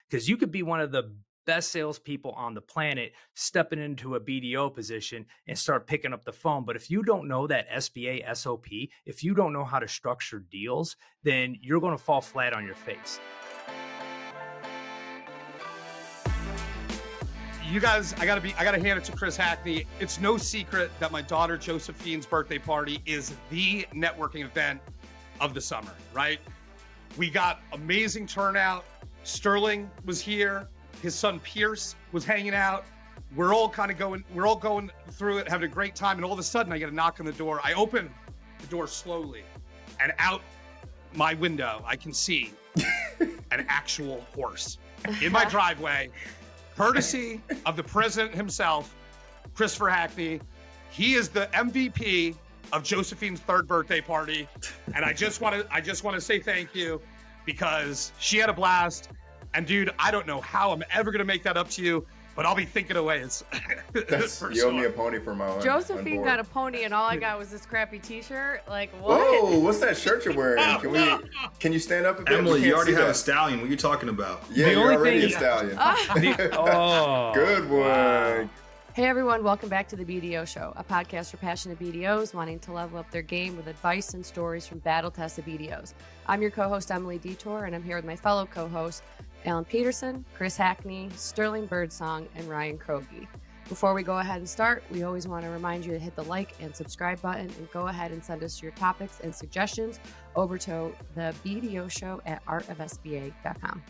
because you could be one of the best salespeople on the planet stepping into a BDO position and start picking up the phone. But if you don't know that SBA SOP, if you don't know how to structure deals, then you're going to fall flat on your face. You guys, I gotta hand it to Chris Hackney. It's no secret that my daughter Josephine's birthday party is the networking event of the summer, right? We got amazing turnout. Sterling was here. His son Pierce was hanging out. We're all going through it, having a great time. And all of a sudden I get a knock on the door. I open the door slowly, and out my window, I can see an actual horse in my driveway. Courtesy of the president himself, Christopher Hackney. He is the MVP of Josephine's third birthday party. And I just want to say thank you, because she had a blast. And dude, I don't know how I'm ever going to make that up to you, but I'll be thinking of ways. You owe me a pony for my own. Josephine got a pony, and all I got was this crappy T-shirt. Like, what? Whoa, what's that shirt you're wearing? Can you stand up a bit? Emily, you already have a stallion. What are you talking about? Yeah, you're already a stallion. Good one. Wow. Hey everyone, welcome back to the BDO Show, a podcast for passionate BDOs wanting to level up their game with advice and stories from battle-tested BDOs. I'm your co-host, Emily Detour, and I'm here with my fellow co-hosts, Alan Peterson, Chris Hackney, Sterling Birdsong, and Ryan Kroge. Before we go ahead and start, we always want to remind you to hit the like and subscribe button, and go ahead and send us your topics and suggestions over to the BDO Show at artofsba.com.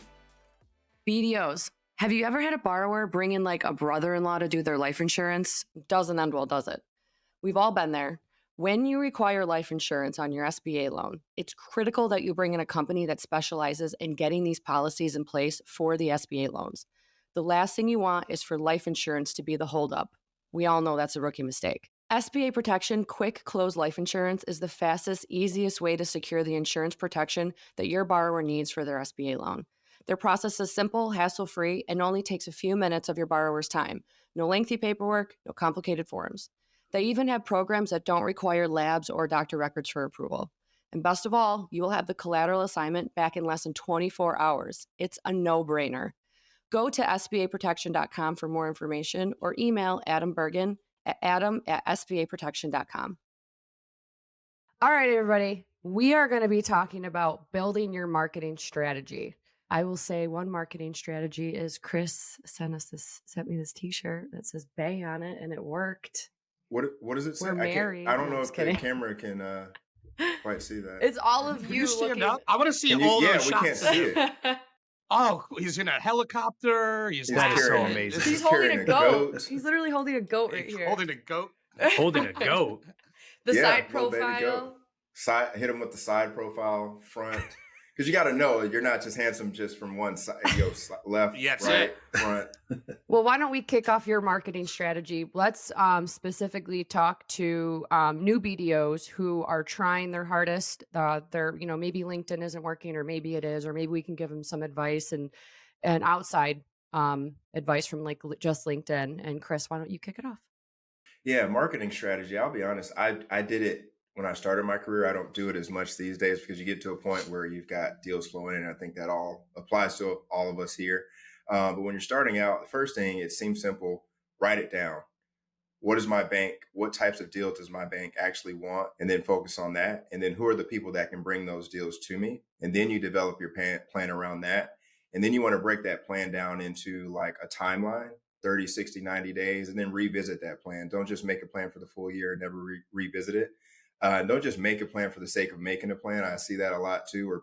BDOs. Have you ever had a borrower bring in like a brother-in-law to do their life insurance? Doesn't end well, does it? We've all been there. When you require life insurance on your SBA loan, it's critical that you bring in a company that specializes in getting these policies in place for the SBA loans. The last thing you want is for life insurance to be the holdup. We all know that's a rookie mistake. SBA Protection Quick Close Life Insurance is the fastest, easiest way to secure the insurance protection that your borrower needs for their SBA loan. Their process is simple, hassle-free, and only takes a few minutes of your borrower's time. No lengthy paperwork, no complicated forms. They even have programs that don't require labs or doctor records for approval. And best of all, you will have the collateral assignment back in less than 24 hours. It's a no-brainer. Go to sbaprotection.com for more information, or email Adam Bergen at adam@sbaprotection.com. All right, everybody. We are going to be talking about building your marketing strategy. I will say one marketing strategy is Chris sent me this T-shirt that says "Bay" on it, and it worked. What does it say? We're married. I don't know if the camera can quite see that. It's all of Can you you stand looking. up? I want to see all those we shots. can't see it. Oh, he's in a helicopter. He's That is so carrying amazing. He's holding carrying a a goat. goat. He's literally holding a goat right here. Holding a goat. Holding a goat. The Yeah, side little baby profile. goat. Hit him with the side profile, front. Because you got to know you're not just handsome just from one side, left, Yes. right, front. Well, why don't we kick off your marketing strategy? Let's specifically talk to new BDOs who are trying their hardest. They're, maybe LinkedIn isn't working, or maybe it is, or maybe we can give them some advice and outside advice from like just LinkedIn. And Chris, why don't you kick it off? Yeah, marketing strategy. I'll be honest. I did it when I started my career. I don't do it as much these days because you get to a point where you've got deals flowing in. I think that all applies to all of us here. But when you're starting out, the first thing, it seems simple, write it down. What is my bank? What types of deals does my bank actually want? And then focus on that. And then who are the people that can bring those deals to me? And then you develop your plan around that. And then you want to break that plan down into like a timeline, 30, 60, 90 days, and then revisit that plan. Don't just make a plan for the full year and never revisit it. Don't just make a plan for the sake of making a plan. I see that a lot too, where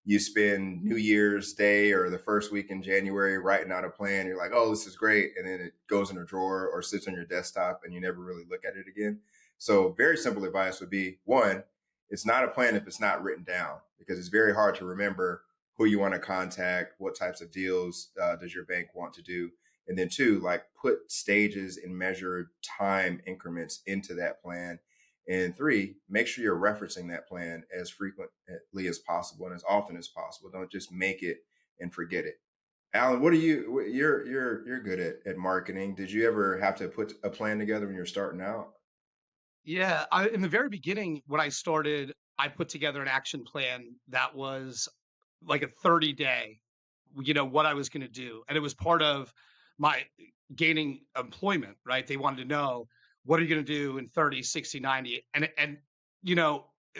you spend New Year's Day or the first week in January writing out a plan. You're like, oh, this is great. And then it goes in a drawer or sits on your desktop and you never really look at it again. So very simple advice would be, one, it's not a plan if it's not written down, because it's very hard to remember who you want to contact, what types of deals does your bank want to do. And then two, like put stages and measured time increments into that plan. And three, make sure you're referencing that plan as frequently as possible and as often as possible. Don't just make it and forget it. Alan, you're good at marketing. Did you ever have to put a plan together when you're starting out? Yeah, in the very beginning, when I started, I put together an action plan that was like a 30-day what I was going to do. And it was part of my gaining employment, right? They wanted to know, what are you going to do in 30, 60, 90? And,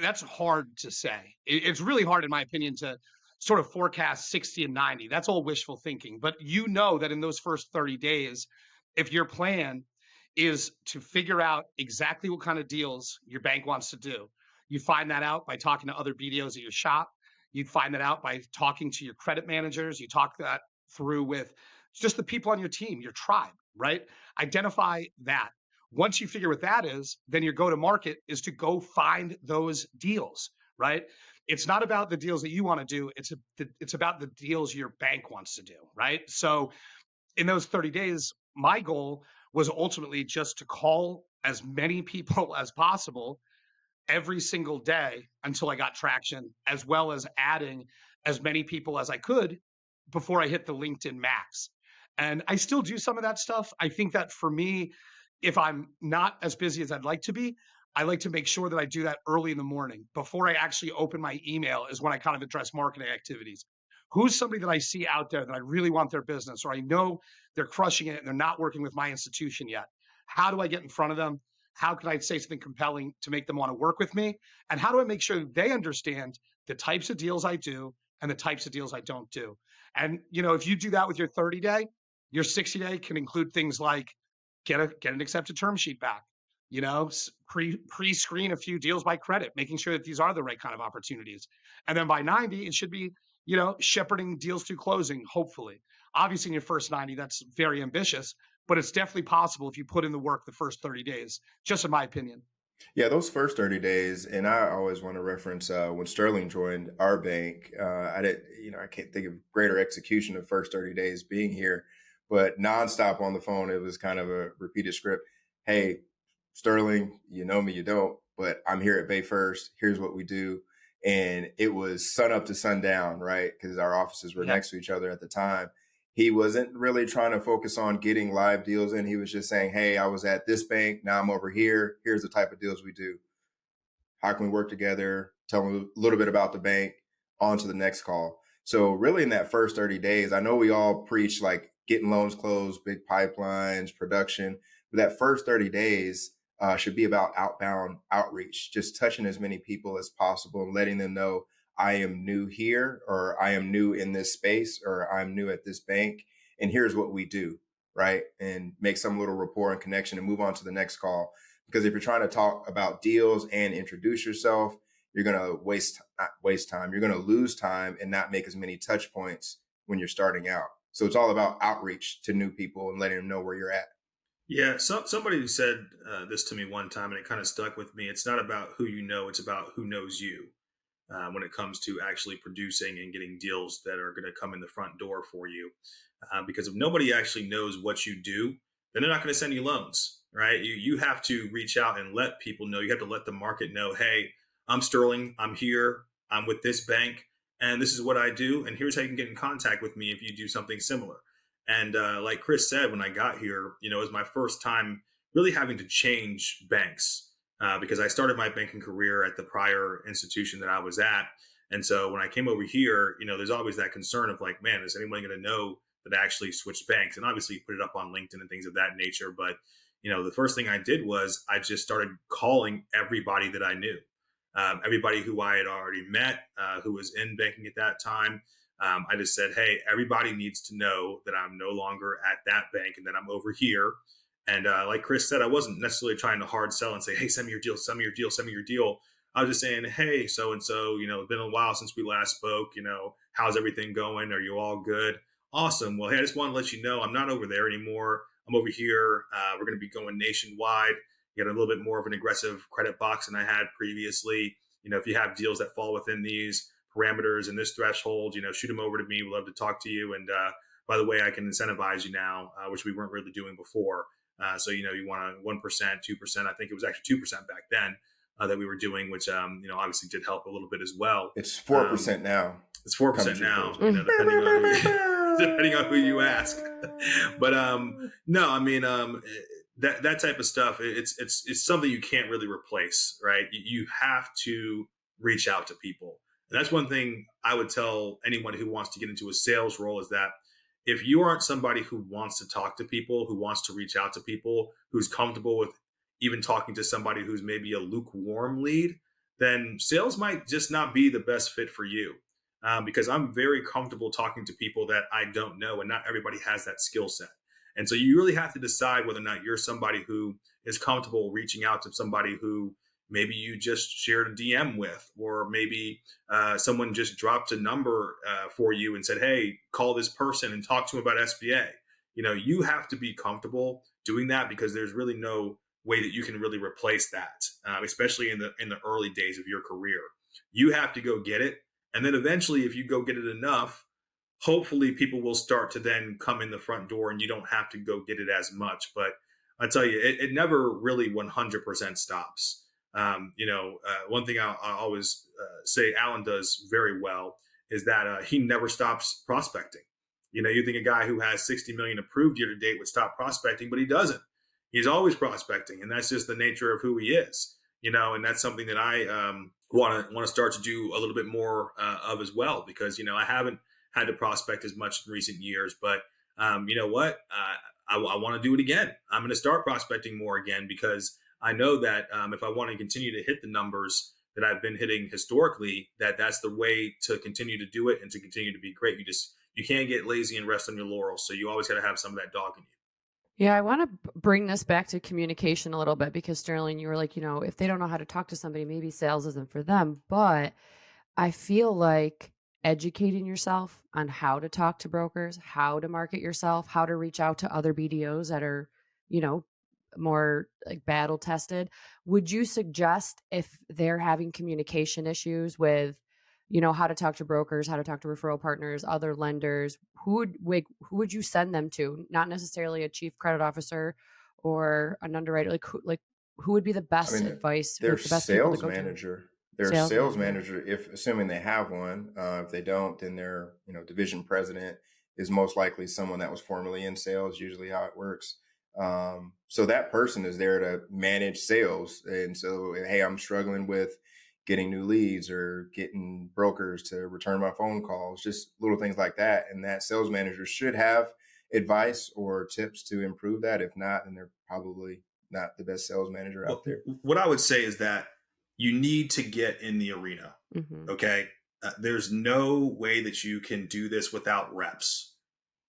that's hard to say. It's really hard, in my opinion, to sort of forecast 60 and 90. That's all wishful thinking. But that in those first 30 days, if your plan is to figure out exactly what kind of deals your bank wants to do, you find that out by talking to other BDOs at your shop. You'd find that out by talking to your credit managers. You talk that through with just the people on your team, your tribe, right? Identify that. Once you figure what that is, then your go to market is to go find those deals, right? It's not about the deals that you want to do. It's about the deals your bank wants to do, right? So in those 30 days, my goal was ultimately just to call as many people as possible every single day until I got traction, as well as adding as many people as I could before I hit the LinkedIn max. And I still do some of that stuff. I think that for me, if I'm not as busy as I'd like to be, I like to make sure that I do that early in the morning before I actually open my email, is when I kind of address marketing activities. Who's somebody that I see out there that I really want their business, or I know they're crushing it and they're not working with my institution yet? How do I get in front of them? How can I say something compelling to make them want to work with me? And how do I make sure that they understand the types of deals I do and the types of deals I don't do? And, if you do that with your 30-day, your 60-day can include things like get an accepted term sheet back, pre-screen a few deals by credit, making sure that these are the right kind of opportunities. And then by 90, it should be, shepherding deals to closing, hopefully. Obviously, in your first 90, that's very ambitious, but it's definitely possible if you put in the work the first 30 days, just in my opinion. Yeah, those first 30 days, and I always want to reference when Sterling joined our bank. I can't think of greater execution of first 30 days being here, but nonstop on the phone. It was kind of a repeated script. Hey, Sterling, you know me, you don't, but I'm here at Bay First. Here's what we do. And it was sun up to sundown, right? Because our offices were next to each other at the time. He wasn't really trying to focus on getting live deals in. He was just saying, hey, I was at this bank. Now I'm over here. Here's the type of deals we do. How can we work together? Tell them a little bit about the bank. On to the next call. So really in that first 30 days, I know we all preach like getting loans closed, big pipelines, production. But that first 30 days should be about outbound outreach, just touching as many people as possible and letting them know I am new here, or I am new in this space, or I'm new at this bank, and here's what we do, right? And make some little rapport and connection and move on to the next call. Because if you're trying to talk about deals and introduce yourself, you're going to not waste time. You're going to lose time and not make as many touch points when you're starting out. So it's all about outreach to new people and letting them know where you're at. Yeah, somebody said this to me one time, and it kind of stuck with me. It's not about who you know; it's about who knows you. When it comes to actually producing and getting deals that are going to come in the front door for you, because if nobody actually knows what you do, then they're not going to send you loans, right? You have to reach out and let people know. You have to let the market know, hey, I'm Sterling. I'm here. I'm with this bank, and this is what I do. And here's how you can get in contact with me if you do something similar. And like Chris said, when I got here, it was my first time really having to change banks because I started my banking career at the prior institution that I was at. And so when I came over here, there's always that concern of like, man, is anyone going to know that I actually switched banks? And obviously you put it up on LinkedIn and things of that nature. But, the first thing I did was I just started calling everybody that I knew, everybody who I had already met, who was in banking at that time. I just said, hey, everybody needs to know that I'm no longer at that bank and that I'm over here. And like Chris said, I wasn't necessarily trying to hard sell and say, hey, send me your deal, send me your deal, send me your deal. I was just saying, hey, so-and-so, it's been a while since we last spoke. How's everything going? Are you all good? Awesome. Well, hey, I just want to let you know I'm not over there anymore. I'm over here. We're going to be going nationwide. Get a little bit more of an aggressive credit box than I had previously. If you have deals that fall within these parameters and this threshold, shoot them over to me. We'd love to talk to you. And by the way, I can incentivize you now, which we weren't really doing before. So, you want a 1%, 2%. I think it was actually 2% back then that we were doing, which, obviously did help a little bit as well. It's 4% now. It's 4% now, depending on who you ask. But no, I mean, that type of stuff, it's something you can't really replace, right? You have to reach out to people. And that's one thing I would tell anyone who wants to get into a sales role is that if you aren't somebody who wants to talk to people, who wants to reach out to people, who's comfortable with even talking to somebody who's maybe a lukewarm lead, then sales might just not be the best fit for you. Because I'm very comfortable talking to people that I don't know, and not everybody has that skill set. And so you really have to decide whether or not you're somebody who is comfortable reaching out to somebody who maybe you just shared a DM with, or maybe someone just dropped a number for you and said, "Hey, call this person and talk to him about SBA." You have to be comfortable doing that, because there's really no way that you can really replace that, especially in the early days of your career. You have to go get it, and then eventually, if you go get it enough, hopefully people will start to then come in the front door, and you don't have to go get it as much. But I tell you, it never really 100% stops. One thing I always say Alan does very well is that he never stops prospecting. You think a guy who has 60 million approved year to date would stop prospecting, but he doesn't. He's always prospecting, and that's just the nature of who he is. And that's something that I want to start to do a little bit more of as well, because I haven't had to prospect as much in recent years, but you know what? I want to do it again. I'm going to start prospecting more again, because I know that if I want to continue to hit the numbers that I've been hitting historically, that's the way to continue to do it and to continue to be great. You can't get lazy and rest on your laurels. So you always got to have some of that dog in you. Yeah, I want to bring this back to communication a little bit, because Sterling, you were like, if they don't know how to talk to somebody, maybe sales isn't for them. But I feel like educating yourself on how to talk to brokers, how to market yourself, how to reach out to other BDOs that are, you know, more like battle tested. Would you suggest, if they're having communication issues with, how to talk to brokers, how to talk to referral partners, other lenders, who would you send them to? Not necessarily a chief credit officer or an underwriter. Who would be the I best mean, advice, their like the best people to sales go to? manager, their Sales sales manager. manager, if assuming they have one, if they don't, then their division president is most likely someone that was formerly in sales. Usually, how it works. So that person is there to manage sales, and so hey, I'm struggling with getting new leads or getting brokers to return my phone calls, just little things like that. And that sales manager should have advice or tips to improve that. If not, then they're probably not the best sales manager out Well, there. what I would say is that you need to get in the arena. Hmm. Okay. There's no way that you can do this without reps.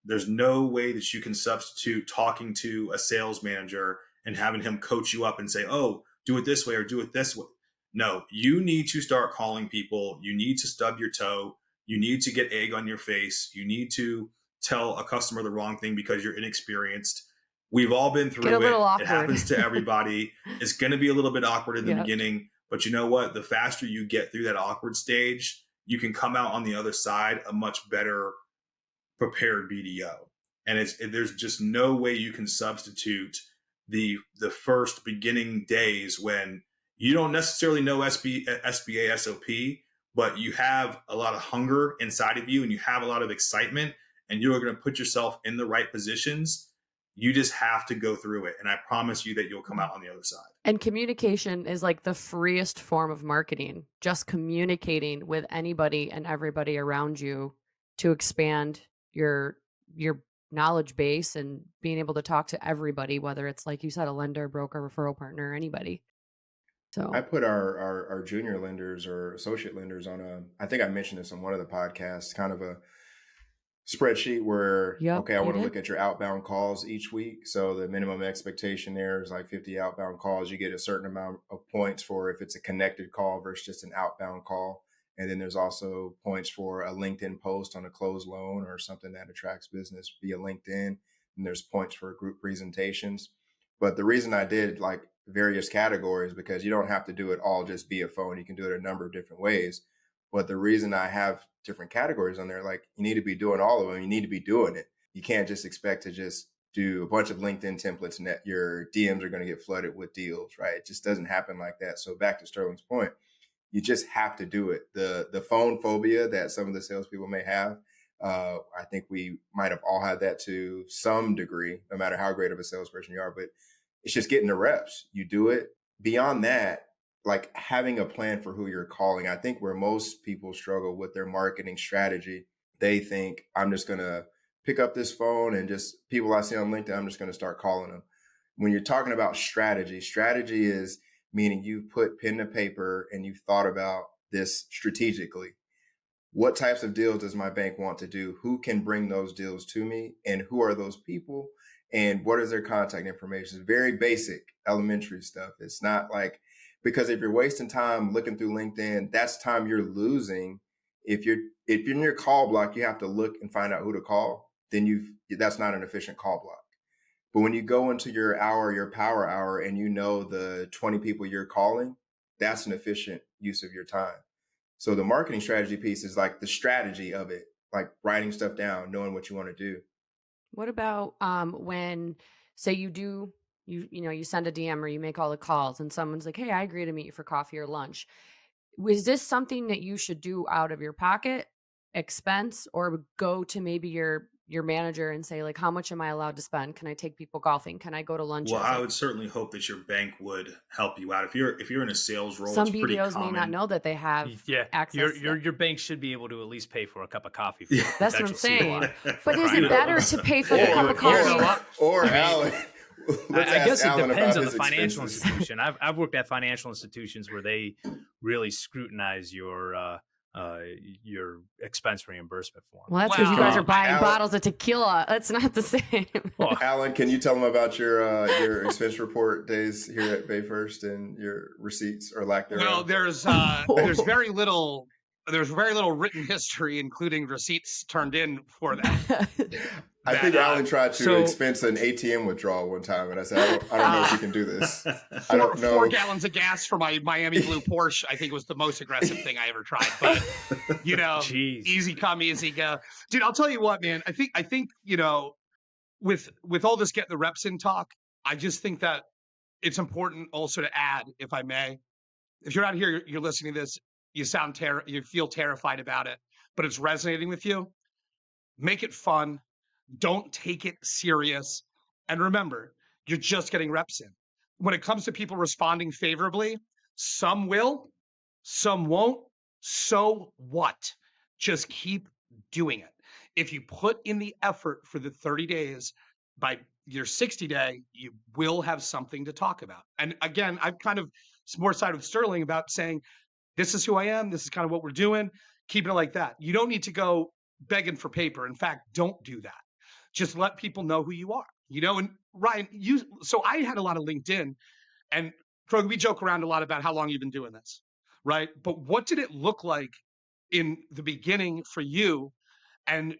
There's no way that you can substitute talking to a sales manager and having him coach you up and say, "Oh, do it this way or do it this way." No, you need to start calling people. You need to stub your toe. You need to get egg on your face. You need to tell a customer the wrong thing because you're inexperienced. We've all been Get a through it. little It awkward. happens to everybody. It's going to be a little bit awkward in the Yep. beginning, but you know what? The faster you get through that awkward stage, you can come out on the other side a much better prepared BDO. And there's just no way you can substitute the first beginning days when you don't necessarily know SBA SOP, but you have a lot of hunger inside of you and you have a lot of excitement, and you're going to put yourself in the right positions. You just have to go through it, and I promise you that you'll come out on the other side. And communication is like the freest form of marketing. Just communicating with anybody and everybody around you to expand your knowledge base and being able to talk to everybody, whether it's, like you said, a lender, broker, referral partner, anybody. I So, put our junior lenders or associate lenders on I think I mentioned this on one of the podcasts, kind of a spreadsheet where, yep, okay, I you want to did. look at your outbound calls each week. So the minimum expectation there is like 50 outbound calls. You get a certain amount of points for if it's a connected call versus just an outbound call. And then there's also points for a LinkedIn post on a closed loan or something that attracts business via LinkedIn. And there's points for group presentations. But the reason I did like various categories, because you don't have to do it all just via phone. You can do it a number of different ways. But the reason I have different categories on there, like you need to be doing all of them. You need to be doing it. You can't just expect to just do a bunch of LinkedIn templates and that your DMs are going to get flooded with deals, right? It just doesn't happen like that. So back to Sterling's point, you just have to do it. The phone phobia that some of the salespeople may have, I think we might have all had that to some degree, no matter how great of a salesperson you are. But it's just getting the reps. You do it. Beyond that, like having a plan for who you're calling. I think where most people struggle with their marketing strategy, they think I'm just going to pick up this phone and just people I see on LinkedIn, I'm just going to start calling them. When you're talking about strategy is meaning you put pen to paper and you've thought about this strategically. What types of deals does my bank want to do? Who can bring those deals to me? And who are those people? And what is their contact information? It's very basic, elementary stuff. It's not like, because if you're wasting time looking through LinkedIn, that's time you're losing. If you're in your call block, you have to look and find out who to call, then that's not an efficient call block. But when you go into your hour, your power hour, and you know the 20 people you're calling, that's an efficient use of your time. So the marketing strategy piece is like the strategy of it, like writing stuff down, knowing what you want to do. What about when, say you send a DM or you make all the calls and someone's like, hey, I agree to meet you for coffee or lunch. Was this something that you should do out of your pocket expense, or go to maybe your manager and say, like, how much am I allowed to spend? Can I take people golfing? Can I go to Well, lunches? I Like, would certainly hope that your bank would help you out. If you're in a sales role, some it's pretty BDOs may not common. know that they have Yeah, access to that. your bank should be able to at least pay for a cup of coffee for a That's what I'm potential COI. saying. But is crying it out better loud. to pay for the Or- cup of coffee? Or I mean, Alan. Let's I ask guess it Alan depends about on the his financial expenses. institution. I've worked at financial institutions where they really scrutinize your expense reimbursement form. Well, that's because you Well, guys are buying Alan- bottles of tequila. That's not the same. Well, Alan, can you tell them about your expense report days here at Bay First and your receipts or lack Well, thereof? there's very little written history, including receipts turned in for that. I think Alan tried to so- expense an ATM withdrawal one time, and I said, I don't know if you can do this. I don't know. 4 gallons of gas for my Miami Blue Porsche, I think, was the most aggressive thing I ever tried. But Jeez. easy come, easy go, dude. I'll tell you what, man. I think with all this getting the reps in talk, I just think that it's important also to add, if I may, if you're out here, you're listening to this, you feel terrified about it, but it's resonating with you. Make it fun. Don't take it serious. And remember, you're just getting reps in. When it comes to people responding favorably, some will, some won't. So what? Just keep doing it. If you put in the effort for the 30 days, by your 60 day, you will have something to talk about. And again, I've kind of more side with Sterling about saying, this is who I am. This is kind of what we're doing. Keep it like that. You don't need to go begging for paper. In fact, don't do that. Just let people know who you are, and Ryan, so I had a lot of LinkedIn, and Krog, we joke around a lot about how long you've been doing this, right? But what did it look like in the beginning for you, and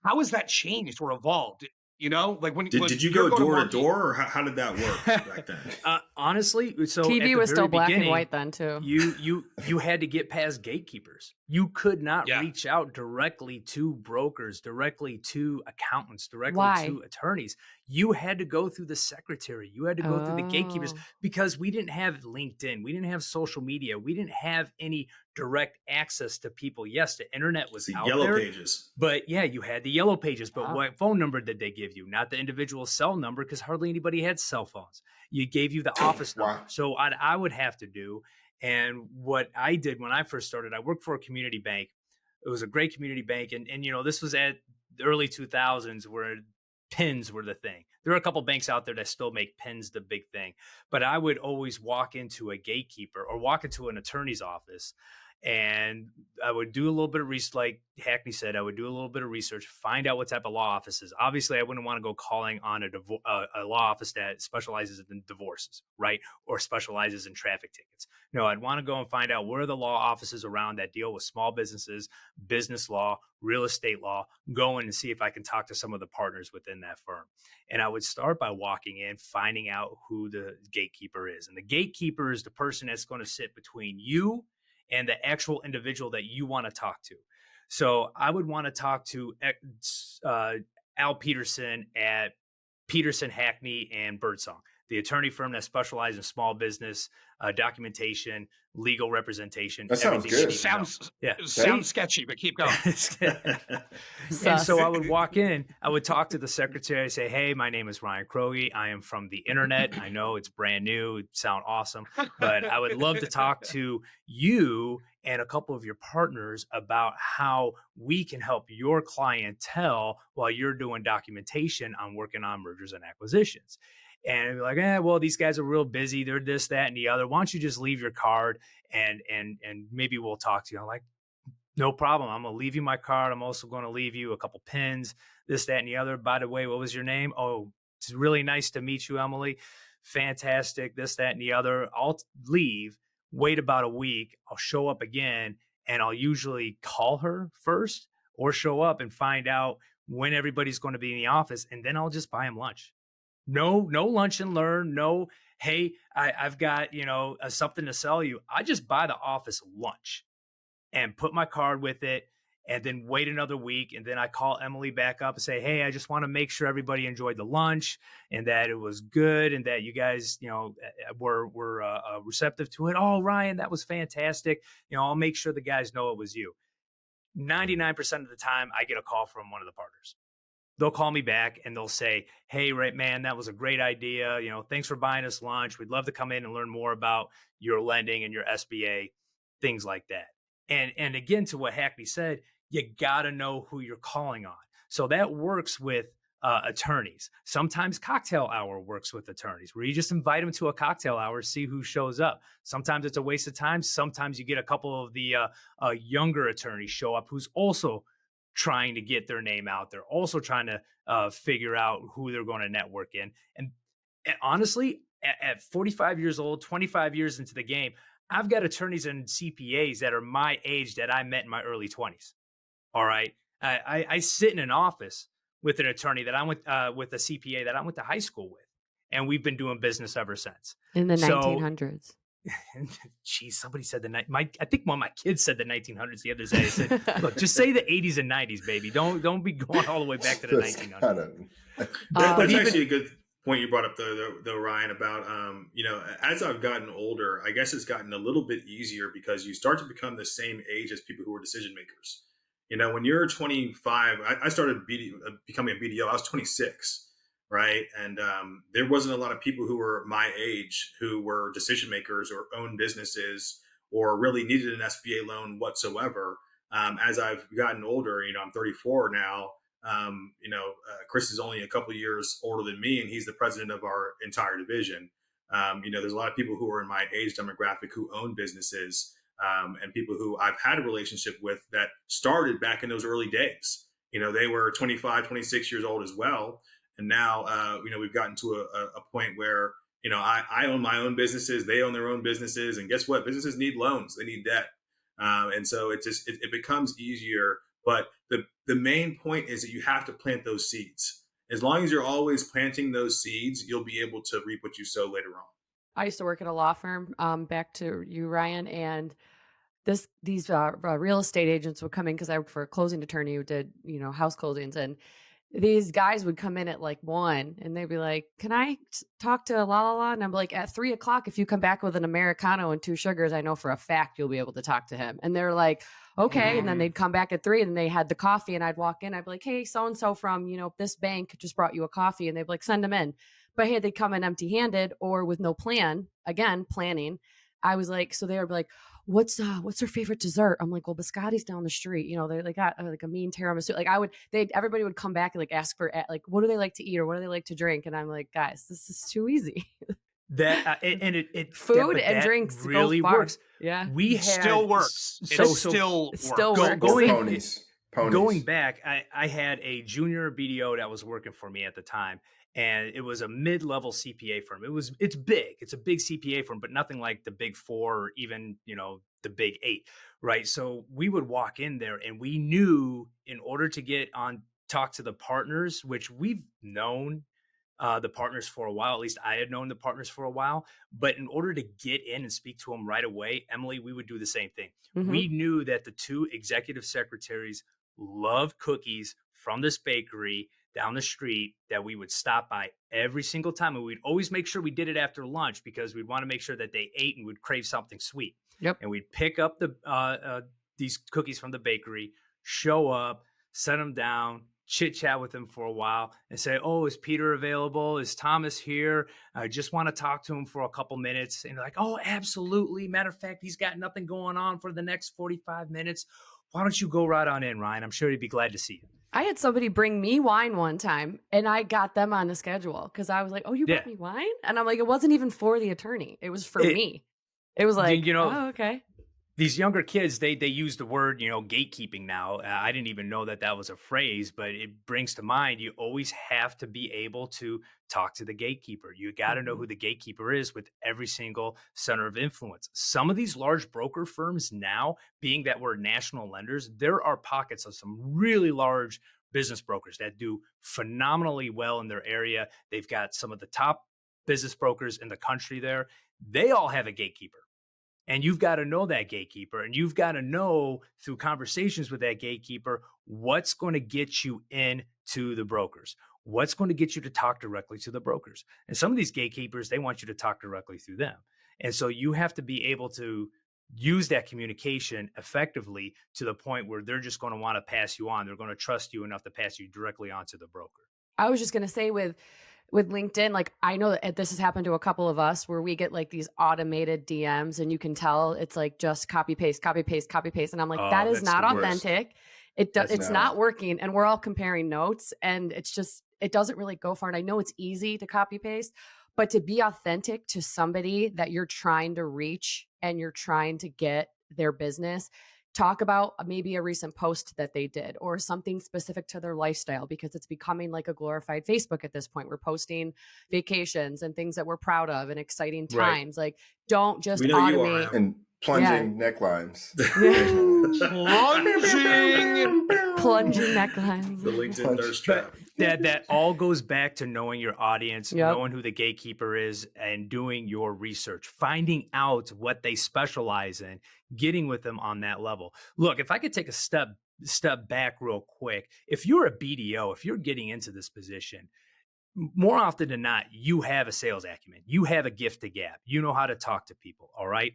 how has that changed or evolved? Like when Did you you're go going door to market- door, or how did that work back then? Honestly, so at TV the was still very black and beginning, white then too. You had to get past gatekeepers. You could not Yeah. reach out directly to brokers, directly to accountants, directly Why? to attorneys. You had to go through the secretary. You had to go through the gatekeepers, Oh. because we didn't have LinkedIn. We didn't have social media. We didn't have any direct access to people. Yes, the internet was The out yellow there, pages. but yeah, you had the yellow pages. But Oh. what phone number did they give you? Not the individual cell number, because hardly anybody had cell phones. You gave you the office number. Wow. So what I would have to do, and what I did when I first started, I worked for a community bank. It was a great community bank, and this was at the early 2000s where pins were the thing. There are a couple banks out there that still make pins the big thing, but I would always walk into a gatekeeper or walk into an attorney's office, and I would do a little bit of research. Like Hackney said, I would do a little bit of research, find out what type of law offices. Obviously, I wouldn't want to go calling on a law office that specializes in divorces, right? Or specializes in traffic tickets. No, I'd want to go and find out where are the law offices around that deal with small businesses, business law, real estate law, go in and see if I can talk to some of the partners within that firm. And I would start by walking in, finding out who the gatekeeper is. And the gatekeeper is the person that's going to sit between you and the actual individual that you want to talk to. So I would want to talk to Al Peterson at Peterson, Hackney, and Birdsong. the attorney firm that specializes in small business documentation, legal representation. That sounds everything you good. need to know. Yeah. Sounds sketchy, but keep going. And so Sus. I would walk in, I would talk to the secretary, say, hey, my name is Ryan Kroge. I am from the internet. I know it's brand new. It sounds awesome, but I would love to talk to you and a couple of your partners about how we can help your clientele while you're doing documentation on working on mergers and acquisitions. And be like, well, these guys are real busy. They're this, that, and the other. Why don't you just leave your card and maybe we'll talk to you. I'm like, no problem. I'm going to leave you my card. I'm also going to leave you a couple pins, this, that, and the other. By the way, what was your name? Oh, it's really nice to meet you, Emily. Fantastic. This, that, and the other. I'll leave, wait about a week. I'll show up again, and I'll usually call her first or show up and find out when everybody's going to be in the office. And then I'll just buy them lunch. No lunch and learn. No, hey, I've got, something to sell you. I just buy the office lunch and put my card with it and then wait another week. And then I call Emily back up and say, hey, I just want to make sure everybody enjoyed the lunch and that it was good and that you guys, were receptive to it. Oh, Ryan, that was fantastic. I'll make sure the guys know it was you. 99% of the time I get a call from one of the partners. They'll call me back and they'll say, hey, right, man, that was a great idea. Thanks for buying us lunch. We'd love to come in and learn more about your lending and your SBA, things like that. And again, to what Hackney said, you got to know who you're calling on. So that works with attorneys. Sometimes cocktail hour works with attorneys where you just invite them to a cocktail hour, see who shows up. Sometimes it's a waste of time. Sometimes you get a couple of the younger attorneys show up who's also trying to get their name out there, also trying to figure out who they're going to network in. And honestly, at 45 years old, 25 years into the game, I've got attorneys and CPAs that are my age that I met in my early 20s. All right. I sit in an office with an attorney that I went with a CPA that I went to high school with. And we've been doing business ever since. In the 1900s. Geez, somebody said I think one of my kids said the 1900s the other day. I said, look, just say the 80s and 90s, baby. Don't be going all the way back to the 1900s. That's actually a good point you brought up though, Ryan, about as I've gotten older, I guess it's gotten a little bit easier because you start to become the same age as people who are decision makers. When you're 25, I started becoming a BDO. I was 26, right? And there wasn't a lot of people who were my age who were decision makers or owned businesses or really needed an SBA loan whatsoever. As I've gotten older, I'm 34 now. Chris is only a couple of years older than me, and he's the president of our entire division. There's a lot of people who are in my age demographic who own businesses, and people who I've had a relationship with that started back in those early days. They were 25, 26 years old as well. And now, we've gotten to a point where, I own my own businesses, they own their own businesses. And guess what? Businesses need loans, they need debt. And so it becomes easier. But the main point is that you have to plant those seeds. As long as you're always planting those seeds, you'll be able to reap what you sow later on. I used to work at a law firm, back to you, Ryan, and these real estate agents would come in because I worked for a closing attorney who did, house closings, and these guys would come in at like 1 and they'd be like, can I talk to la? And I'm like, at 3:00, if you come back with an Americano and 2 sugars, I know for a fact you'll be able to talk to him. And they're like, okay. Mm-hmm. And then they'd come back at 3 and they had the coffee and I'd walk in. I'd be like, hey, so-and-so from, this bank just brought you a coffee. And they'd be like, send them in. But hey, they'd come in empty handed or with no plan. Again, planning. I was like, so they would be like, what's their favorite dessert? I'm like, well, biscotti's down the street. They got like a mean tiramisu. Like everybody would come back and like ask for like, what do they like to eat or what do they like to drink? And I'm like, guys, this is too easy. That and food and drinks really works. Yeah, we still works. Still works. Going back, I had a junior BDO that was working for me at the time. And it was a mid-level CPA firm. It's big. It's a big CPA firm, but nothing like the big 4 or even, the big 8, right? So we would walk in there and we knew in order to get on, talk to the partners, which we've known the partners for a while, at least I had known the partners for a while, but in order to get in and speak to them right away, Emily, we would do the same thing. Mm-hmm. We knew that the 2 executive secretaries loved cookies from this bakery. down the street that we would stop by every single time. And we'd always make sure we did it after lunch because we'd want to make sure that they ate and would crave something sweet. Yep. And we'd pick up these cookies from the bakery, show up, set them down, chit chat with them for a while and say, oh, is Peter available? Is Thomas here? I just want to talk to him for a couple minutes. And they're like, oh, absolutely. Matter of fact, he's got nothing going on for the next 45 minutes. Why don't you go right on in, Ryan? I'm sure he'd be glad to see you. I had somebody bring me wine one time and I got them on the schedule because I was like, oh, you brought me wine? And I'm like, it wasn't even for the attorney. It was for me. It was like, oh, okay. These younger kids, they use the word, gatekeeping now. I didn't even know that was a phrase, but it brings to mind, you always have to be able to talk to the gatekeeper. You got to know who the gatekeeper is with every single center of influence. Some of these large broker firms now, being that we're national lenders, there are pockets of some really large business brokers that do phenomenally well in their area. They've got some of the top business brokers in the country there. They all have a gatekeeper. And you've got to know that gatekeeper, and you've got to know through conversations with that gatekeeper what's going to get you into the brokers, what's going to get you to talk directly to the brokers. And some of these gatekeepers, they want you to talk directly through them. And so you have to be able to use that communication effectively to the point where they're just going to want to pass you on. They're going to trust you enough to pass you directly on to the broker. I was just going to say with LinkedIn, like I know that this has happened to a couple of us where we get like these automated DMs and you can tell it's like just copy, paste, copy, paste, copy, paste. And I'm like, that is not authentic. It's not working. And we're all comparing notes and it doesn't really go far. And I know it's easy to copy paste, but to be authentic to somebody that you're trying to reach and you're trying to get their business, talk about maybe a recent post that they did or something specific to their lifestyle, because it's becoming like a glorified Facebook at this point. We're posting vacations and things that we're proud of and exciting times. Right. Like, don't just automate and plunging necklines. Plunging necklines. The LinkedIn thirst trap. That all goes back to knowing your audience, knowing who the gatekeeper is, and doing your research, finding out what they specialize in, getting with them on that level. Look, if I could take a step back real quick, if you're a BDO, if you're getting into this position, more often than not, you have a sales acumen. You have a gift to gab. You know how to talk to people, all right?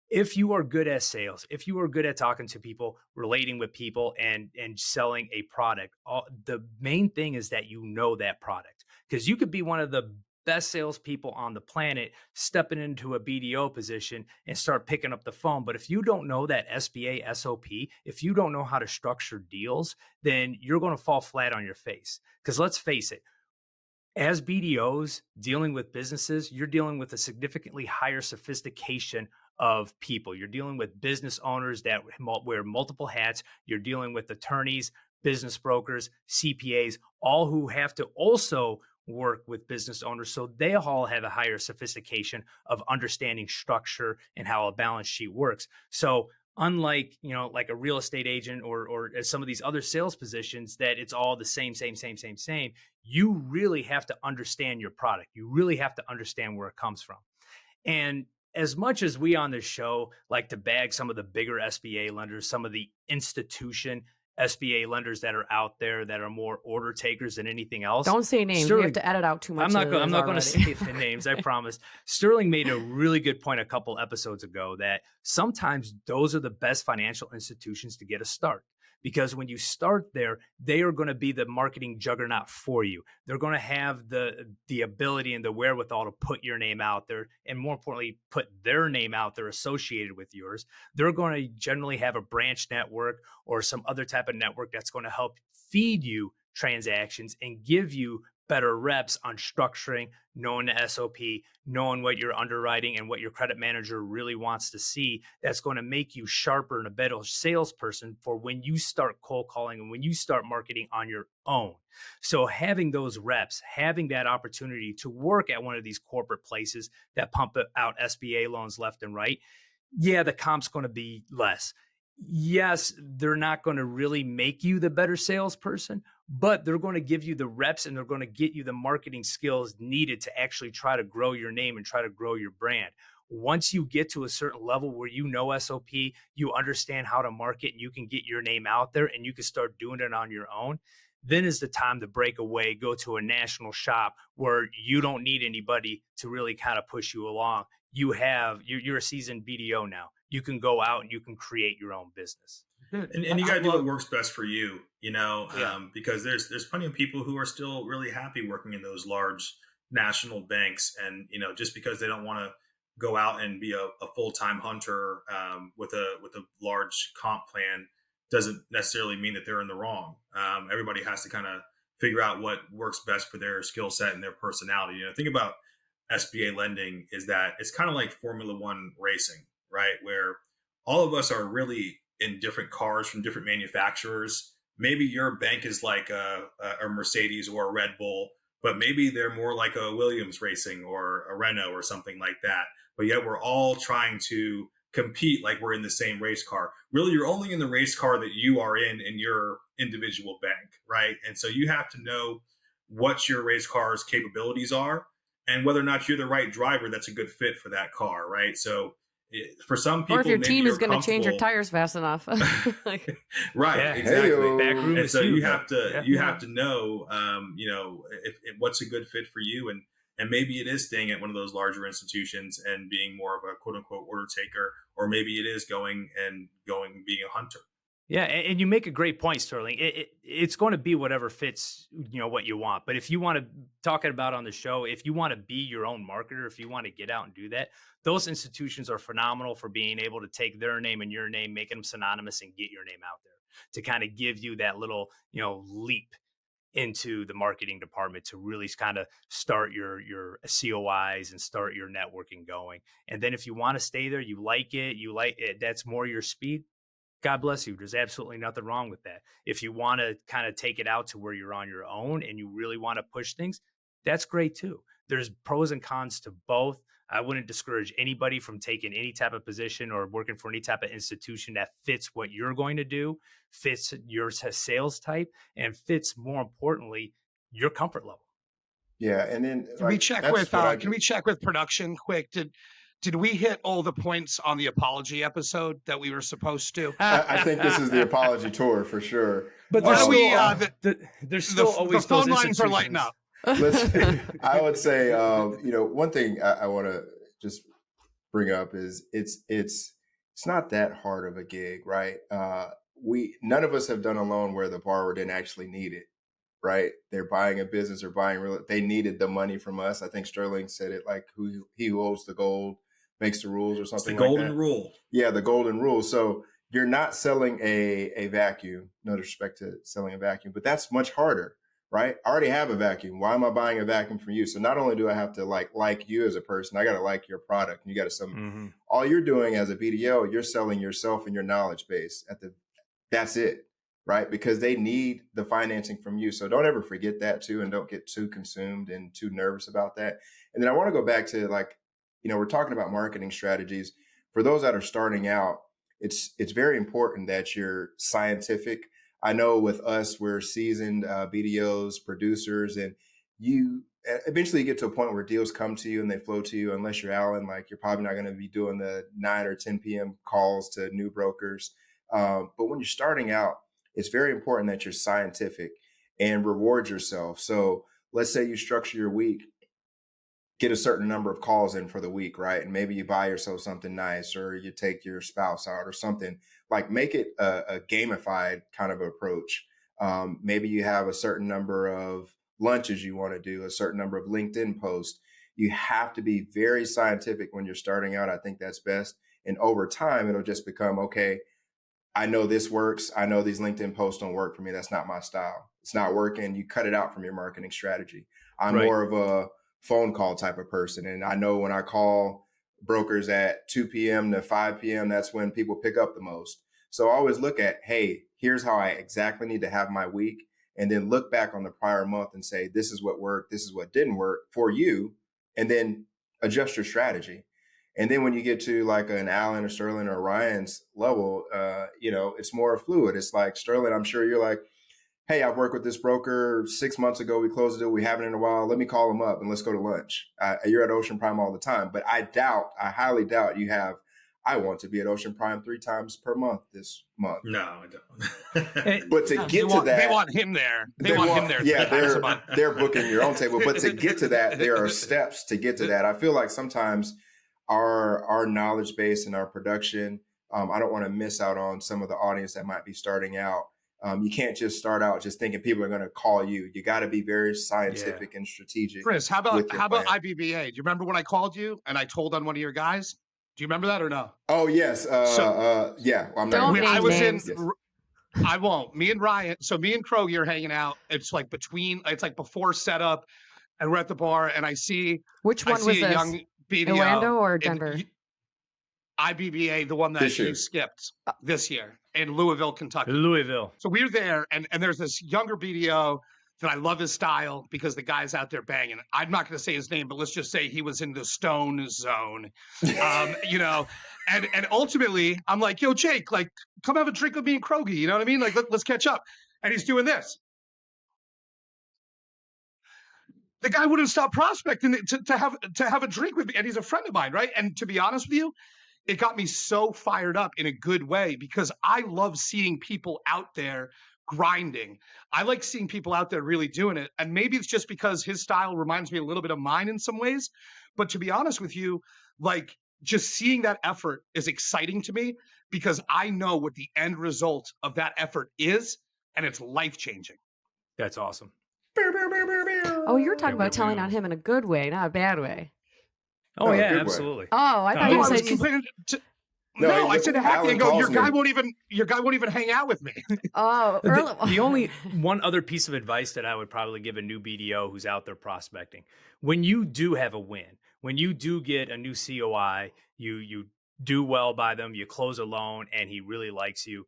If you are good at sales, if you are good at talking to people, relating with people, and selling a product, the main thing is that you know that product. Because you could be one of the best salespeople on the planet, stepping into a BDO position and start picking up the phone. But if you don't know that SBA SOP, if you don't know how to structure deals, then you're going to fall flat on your face. Because let's face it, as BDOs dealing with businesses, you're dealing with a significantly higher sophistication of people. You're dealing with business owners that wear multiple hats. You're dealing with attorneys, business brokers, CPAs, all who have to also work with business owners. So they all have a higher sophistication of understanding structure and how a balance sheet works. So unlike, like a real estate agent or some of these other sales positions that it's all the same, you really have to understand your product. You really have to understand where it comes from. And as much as we on this show like to bag some of the bigger SBA lenders, some of the institution SBA lenders that are out there that are more order takers than anything else. Don't say names. We have to edit out too much. I'm not going to say the names, I promise. Sterling made a really good point a couple episodes ago that sometimes those are the best financial institutions to get a start. Because when you start there, they are going to be the marketing juggernaut for you. They're going to have the ability and the wherewithal to put your name out there, and more importantly, put their name out there associated with yours. They're going to generally have a branch network or some other type of network that's going to help feed you transactions and give you better reps on structuring, knowing the SOP, knowing what your underwriting and what your credit manager really wants to see. That's going to make you sharper and a better salesperson for when you start cold calling and when you start marketing on your own. So having those reps, having that opportunity to work at one of these corporate places that pump out SBA loans left and right, the comp's going to be less. Yes, they're not going to really make you the better salesperson, but they're going to give you the reps and they're going to get you the marketing skills needed to actually try to grow your name and try to grow your brand. Once you get to a certain level where you know SOP, you understand how to market, and you can get your name out there and you can start doing it on your own, then is the time to break away, go to a national shop where you don't need anybody to really kind of push you along. You're a seasoned BDO now. You can go out and you can create your own business. And you got to do what works best for you, Yeah. because there's plenty of people who are still really happy working in those large national banks, and just because they don't want to go out and be a full-time hunter with a large comp plan doesn't necessarily mean that they're in the wrong. Everybody has to kind of figure out what works best for their skill set and their personality. Think about SBA lending is that it's kind of like Formula One racing, right? Where all of us are really in different cars from different manufacturers. Maybe your bank is like a Mercedes or a Red Bull, but maybe they're more like a Williams Racing or a Renault or something like that. But yet we're all trying to compete like we're in the same race car. Really, you're only in the race car that you are in your individual bank, right? And so you have to know what your race car's capabilities are and whether or not you're the right driver that's a good fit for that car, right? So for some people, or if your maybe team is you're going to change your comfortable- tires fast enough. Like, right, Yeah. exactly. Heyo. Back room And is so huge. you have to Yeah. you have to know, if what's a good fit for you, and maybe it is staying at one of those larger institutions and being more of a quote unquote order taker, or maybe it is going being a hunter. Yeah, and you make a great point, Sterling. It's going to be whatever fits, what you want. But if you want to talk about on the show, if you want to be your own marketer, if you want to get out and do that, those institutions are phenomenal for being able to take their name and your name, making them synonymous, and get your name out there to kind of give you that little, leap into the marketing department to really kind of start your COIs and start your networking going. And then if you want to stay there, you like it, that's more your speed. God bless you. There's absolutely nothing wrong with that. If you want to kind of take it out to where you're on your own and you really want to push things, that's great too. There's pros and cons to both. I wouldn't discourage anybody from taking any type of position or working for any type of institution that fits what you're going to do, fits your sales type, and fits, more importantly, your comfort level. Yeah, and then Can we check that's with what I can do. we check with production quick? Did we hit all the points on the apology episode that we were supposed to? I think this is the apology tour for sure. But Why there's don't we, still, there's still the always phone those lines are lighting institutions. up. I would say, one thing I want to just bring up is it's not that hard of a gig, right? None of us have done a loan where the borrower didn't actually need it, right? They're buying a business or they needed the money from us. I think Sterling said it like he who holds the gold makes the rules or It's the something like that. golden rule. Yeah, the golden rule. So you're not selling a vacuum, no disrespect to selling a vacuum, but that's much harder, right? I already have a vacuum. Why am I buying a vacuum from you? So not only do I have to like you as a person, I got to like your product. And you got to all you're doing as a BDO, you're selling yourself and your knowledge base that's it, right? Because they need the financing from you. So don't ever forget that too. And don't get too consumed and too nervous about that. And then I want to go back to we're talking about marketing strategies. For those that are starting out, it's very important that you're scientific. I know with us, we're seasoned BDOs, producers, and you eventually get to a point where deals come to you and they flow to you. Unless you're Alan, you're probably not going to be doing the 9 or 10 p.m. calls to new brokers. But when you're starting out, it's very important that you're scientific and reward yourself. So let's say you structure your week, get a certain number of calls in for the week, right? And maybe you buy yourself something nice, or you take your spouse out or something. Make it a gamified kind of approach. Maybe you have a certain number of lunches you want to do, a certain number of LinkedIn posts. You have to be very scientific when you're starting out. I think that's best. And over time, it'll just become, okay, I know this works. I know these LinkedIn posts don't work for me. That's not my style. It's not working. You cut it out from your marketing strategy. I'm more of a phone call type of person. And I know when I call brokers at 2 p.m. to 5 p.m., that's when people pick up the most. So I always look at, hey, here's how I exactly need to have my week. And then look back on the prior month and say, this is what worked. This is what didn't work for you. And then adjust your strategy. And then when you get to an Allen or Sterling or Ryan's level, it's more fluid. It's like, Sterling, I'm sure you're like, hey, I've worked with this broker 6 months ago. We closed the deal. We haven't in a while. Let me call him up and let's go to lunch. You're at Ocean Prime all the time. But I highly doubt you have, I want to be at Ocean Prime 3 times per month this month. No, I don't. But to get to that, they want him there. They want him there. Yeah, 3 times a month. they're booking your own table. But to get to that, there are steps to get to that. I feel like sometimes our knowledge base and our production, I don't want to miss out on some of the audience that might be starting out. You can't just start out just thinking people are going to call you. You got to be very scientific and strategic. Chris, how about IBBA? Do you remember when I called you and I told on one of your guys? Do you remember that or no? Oh yes, yeah. Well, I'm not. I was names. I won't. Me and Ryan. So me and Krogi are hanging out. It's like before setup, and we're at the bar, and I see which one was a this? young BDO, Orlando or Denver? IBBA, the one that you skipped this year in Louisville, Kentucky. Louisville. So we were there, and there's this younger BDO that I love his style because the guy's out there banging. I'm not going to say his name, but let's just say he was in the stone zone, and ultimately I'm like, yo, Jake, like, come have a drink with me and Krogi. You know what I mean? Like, let's catch up. And he's doing this. The guy wouldn't stop prospecting to have a drink with me. And he's a friend of mine, right? And to be honest with you, it got me so fired up in a good way because I love seeing people out there grinding. I like seeing people out there really doing it. And maybe it's just because his style reminds me a little bit of mine in some ways. But to be honest with you, like, just seeing that effort is exciting to me because I know what the end result of that effort is, and it's life-changing. That's awesome. Oh, you were talking about telling on him in a good way, not a bad way. Oh, yeah, absolutely. Oh, I thought you said No, I said to Hackney and go, your guy won't even hang out with me. Oh, the only one other piece of advice that I would probably give a new BDO who's out there prospecting, when you do have a win, when you do get a new COI, you do well by them, you close a loan, and he really likes you,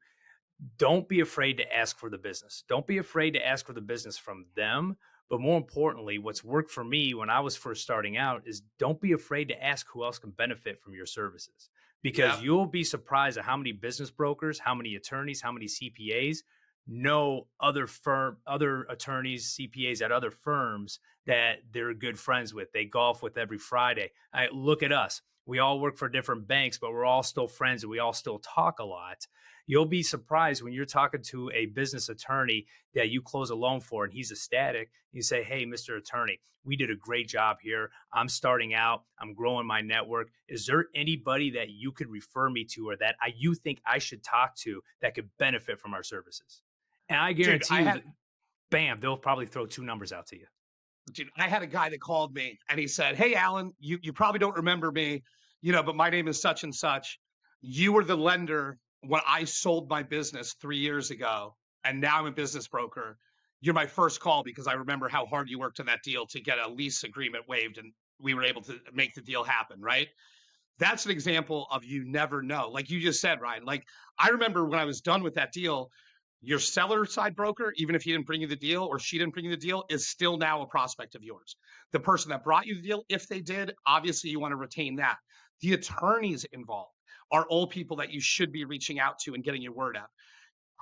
don't be afraid to ask for the business. Don't be afraid to ask for the business from them. But more importantly, what's worked for me when I was first starting out is don't be afraid to ask who else can benefit from your services. Because you'll be surprised at how many business brokers, how many attorneys, how many CPAs know other attorneys, CPAs at other firms that they're good friends with. They golf with every Friday. Look at us. We all work for different banks, but we're all still friends and we all still talk a lot. You'll be surprised when you're talking to a business attorney that you close a loan for and he's ecstatic. You say, hey, Mr. Attorney, we did a great job here. I'm starting out. I'm growing my network. Is there anybody that you could refer me to or that you think I should talk to that could benefit from our services? And I guarantee you, bam, they'll probably throw 2 numbers out to you. Dude, I had a guy that called me and he said, hey, Alan, you probably don't remember me, but my name is such and such. You were the lender when I sold my business 3 years ago, and now I'm a business broker. You're my first call because I remember how hard you worked on that deal to get a lease agreement waived, and we were able to make the deal happen, right? That's an example of you never know. Like you just said, Ryan, like I remember when I was done with that deal, your seller side broker, even if he didn't bring you the deal or she didn't bring you the deal, is still now a prospect of yours. The person that brought you the deal, if they did, obviously you want to retain that. The attorneys involved are all people that you should be reaching out to and getting your word out.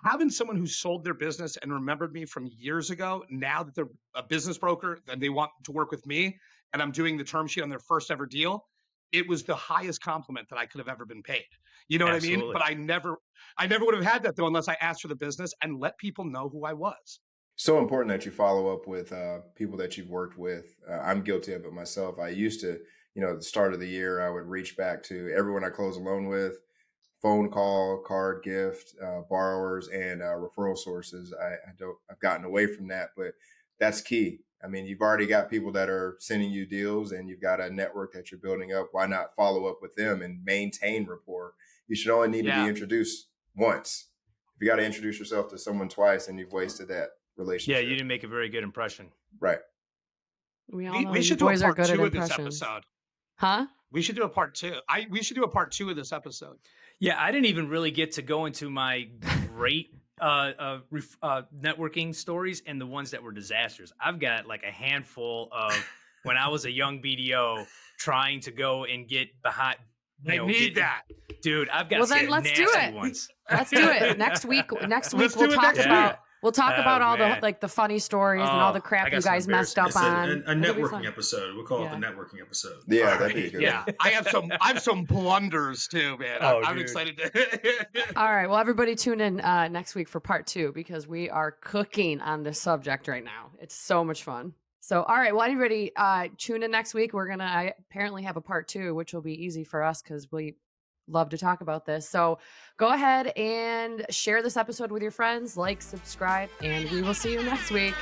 Having someone who sold their business and remembered me from years ago, now that they're a business broker and they want to work with me and I'm doing the term sheet on their first ever deal, it was the highest compliment that I could have ever been paid. You know what I mean? But I never would have had that though unless I asked for the business and let people know who I was. So important that you follow up with people that you've worked with. I'm guilty of it myself. I used to, at the start of the year, I would reach back to everyone I close a loan with, phone call, card, gift, borrowers, and referral sources. I've gotten away from that, but that's key. I mean, you've already got people that are sending you deals and you've got a network that you're building up. Why not follow up with them and maintain rapport? You should only need to be introduced once. If you got to introduce yourself to someone twice and you've wasted that relationship. Yeah, you didn't make a very good impression. Right. We all know we should do a part 2 of this episode. Huh? We should do a part 2. We should do a part 2 of this episode. Yeah, I didn't even really get to go into my great networking stories and the ones that were disasters. I've got like a handful of when I was a young BDO trying to go and get behind. Dude, I've got then let's do it. ones. Let's do it next week. Next week we'll talk about We'll talk Oh, about all man. the funny stories and all the Oh, crap I got you some guys messed up It's a, on. a It'll be fun. networking episode. We'll call Yeah. it the networking episode. Yeah, All that'd be a right. good Yeah, one. I have some blunders too, man. Oh, I'm dude. excited to. All right. Well, everybody tune in next week for part 2 because we are cooking on this subject right now. It's so much fun. So, all right. Well, everybody tune in next week. We're going to apparently have a part 2, which will be easy for us because we love to talk about this. So go ahead and share this episode with your friends, like, subscribe, and we will see you next week.